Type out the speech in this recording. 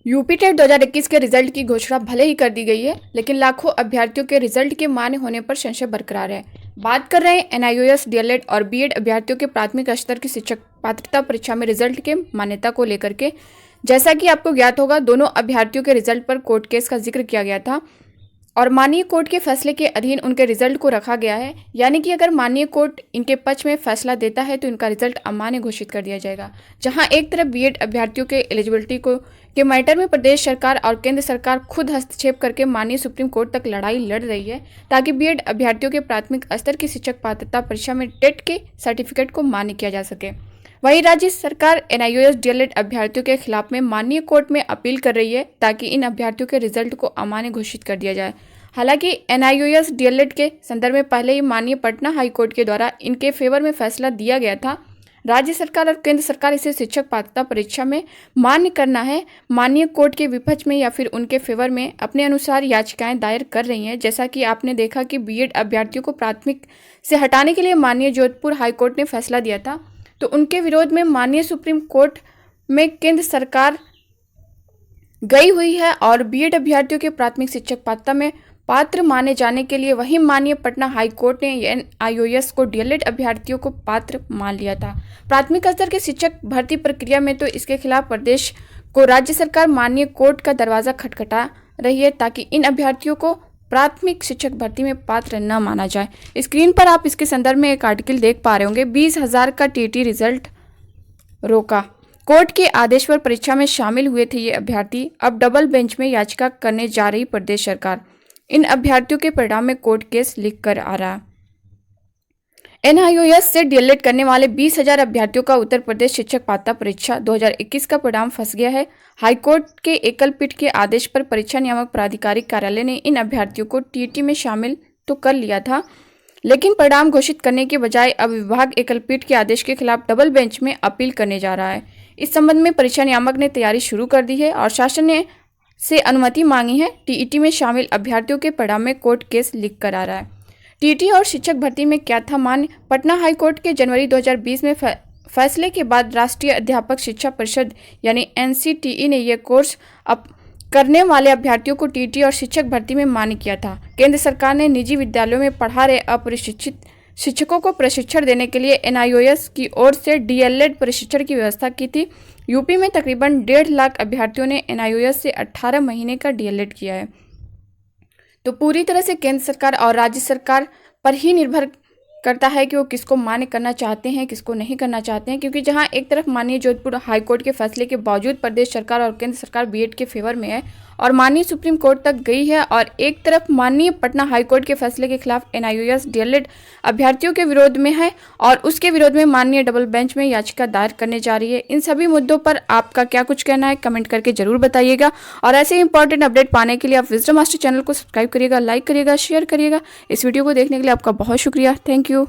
UP TET 2021 के result की घोषणा भले ही कर दी गई है, लेकिन लाखों अभ्यर्थियों के रिजल्ट के मान्य होने पर संशय बरकरार है। बात कर रहे हैं एनआईओएस, डीएलएड और बीएड अभ्यर्थियों के प्राथमिक स्तर की शिक्षक पात्रता परीक्षा में रिजल्ट के मान्यता को लेकर के। जैसा कि आपको ज्ञात होगा, दोनों अभ्यर्थियों के रिजल्ट पर कोर्ट केस का जिक्र किया गया था और माननीय कोर्ट के फैसले के अधीन उनके रिजल्ट को रखा गया है। यानी कि अगर माननीय कोर्ट इनके पक्ष में फैसला देता है तो इनका रिजल्ट अमान्य घोषित कर दिया जाएगा। जहां एक तरफ बीएड अभ्यर्थियों के एलिजिबिलिटी को के मैटर में प्रदेश सरकार और केंद्र सरकार खुद हस्तक्षेप करके माननीय सुप्रीम कोर्ट तक लड़ाई लड़ रही है ताकि बीएड अभ्यर्थियों के प्राथमिक स्तर की शिक्षक पात्रता परीक्षा में टेट के सर्टिफिकेट को मान्य किया जा सके। वहीं राज्य सरकार एनआईओएस डीएलएड अभ्यर्थियों के खिलाफ में माननीय कोर्ट में अपील कर रही है ताकि इन अभ्यर्थियों के रिजल्ट को अमान्य घोषित कर दिया जाए। हालांकि एनआईओएस डीएलएड के संदर्भ में पहले ही माननीय पटना हाई कोर्ट के द्वारा इनके फेवर में फैसला दिया गया था। राज्य सरकार और केंद्र सरकार इसे शिक्षक पात्रता परीक्षा में मान्य करना है माननीय कोर्ट के विपक्ष में या फिर उनके फेवर में अपने अनुसार याचिकाएं दायर कर रही हैं। जैसा कि आपने देखा कि बीएड अभ्यर्थियों को प्राथमिक से हटाने के लिए माननीय जोधपुर हाई कोर्ट ने फैसला दिया था, तो उनके विरोध में माननीय सुप्रीम कोर्ट में केंद्र सरकार गई हुई है और बीएड अभ्यर्थियों के प्राथमिक शिक्षक पात्रता में पात्र माने जाने के लिए वही माननीय पटना हाई कोर्ट ने एनआईओएस को डीएलएड अभ्यर्थियों को पात्र मान लिया था। प्राथमिक स्तर के शिक्षक भर्ती प्रक्रिया में तो इसके खिलाफ प्रदेश को राज्य सरकार माननीय कोर्ट का दरवाजा खटखटा रही है ताकि इन अभ्यर्थियों को प्राथमिक शिक्षक भर्ती में पात्र न माना जाए। स्क्रीन पर आप इसके संदर्भ में एक आर्टिकल देख पा रहे होंगे। 20,000 का टीटी रिजल्ट रोका। कोर्ट के आदेश पर परीक्षा में शामिल हुए थे ये अभ्यर्थी, अब डबल बेंच में याचिका करने जा रही प्रदेश सरकार। इन अभ्यर्थियों के परिणाम में कोर्ट केस लिख कर आ रहा। एनआईओएस से डीएलएड करने वाले 20,000 अभ्यर्थियों का उत्तर प्रदेश शिक्षक पात्रता परीक्षा 2021 का परिणाम फंस गया है। हाईकोर्ट के एकल पीठ के आदेश पर परीक्षा नियामक प्राधिकारी कार्यालय ने इन अभ्यर्थियों को टीटी में शामिल तो कर लिया था, लेकिन परिणाम घोषित करने के बजाय अब विभाग एकल पीठ के आदेश के खिलाफ डबल बेंच में अपील करने जा रहा है। इस संबंध में परीक्षा नियामक ने तैयारी शुरू कर दी है और शासन ने से अनुमति मांगी है। टीईटी में शामिल अभ्यर्थियों के परिणाम में कोर्ट केस लिख कर आ रहा है। टीईटी और शिक्षक भर्ती में क्या था मान्य? पटना हाई कोर्ट के जनवरी 2020 में फैसले के बाद राष्ट्रीय अध्यापक शिक्षा परिषद यानी एनसीटीई ने यह कोर्स करने वाले अभ्यर्थियों को टीईटी और शिक्षक भर्ती में मान्य किया था। केंद्र सरकार ने निजी विद्यालयों में पढ़ा रहे अप्रशिक्षित शिक्षकों को प्रशिक्षण देने के लिए एनआईओएस की ओर से डीएलएड प्रशिक्षण की व्यवस्था की थी। यूपी में तकरीबन 1.5 लाख अभ्यर्थियों ने एनआईओएस से 18 महीने का डीएलएड किया है। तो पूरी तरह से केंद्र सरकार और राज्य सरकार पर ही निर्भर करता है कि वो किसको मान्य करना चाहते हैं, किसको नहीं करना चाहते हैं। क्योंकि जहां एक तरफ माननीय जोधपुर हाईकोर्ट के फैसले के बावजूद प्रदेश सरकार और केंद्र सरकार बीएड के फेवर में है और माननीय सुप्रीम कोर्ट तक गई है, और एक तरफ माननीय पटना हाईकोर्ट के फैसले के खिलाफ एनआईओएस डीएलएड अभ्यर्थियों के विरोध में है और उसके विरोध में माननीय डबल बेंच में याचिका दायर करने जा रही है। इन सभी मुद्दों पर आपका क्या कुछ कहना है, कमेंट करके जरूर बताइएगा। और ऐसे इंपॉर्टेंट अपडेट पाने के लिए आप विजडम मास्टर चैनल को सब्सक्राइब करिएगा, लाइक करिएगा, शेयर करिएगा। इस वीडियो को देखने के लिए आपका बहुत शुक्रिया। Thank you.